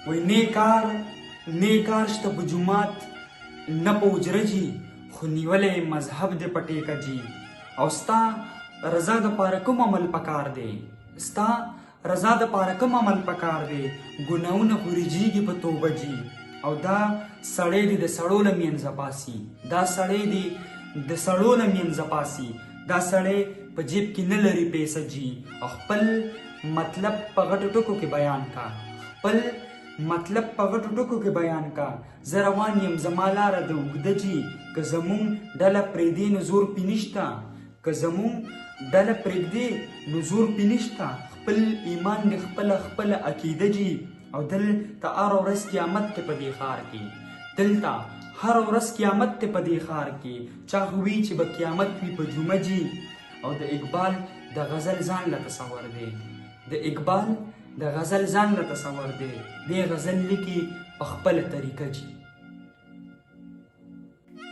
وای نیکار شته په جومات نه په حجره جي، خو نیولی مذهب دې په ټیکه جي. او ستا رضا دپاره کوم عمل پکار دی؟ ستا رضا دپاره کوم عمل پکار دی؟ ګناهونه خو رجیږي په توبه جي. او دا سړی دې د سړو له منځه باسي، دا سړی دې د سړو له منځه باسي. دا سړی په جیب کې نه لري پیسه جي. او خپل مطلب په غټو ټکو کې بیان کا، خپل مطلب په غټو ټکو کې بیان کا. زه روان یم زما لاره د اوږده جي، که زمونږ ډله پرېږدي نو زور پې نشته، که زمونږ ډله پرېږدي نو زور پې نشته. خپل ایمان دې خپله عقیده جي. او دلته هره ورځ قیامت دی په دې ښار کې، دلته هره ورځ قیامت دی په دې ښار کې. چا خو وي چې به قیامت وي په جمعه جي. او د اقبال د غزل ځان له تصور دی، د اقبال د غزل ځان له تصور دی. دې غزل لیکي په خپله طریقه جي.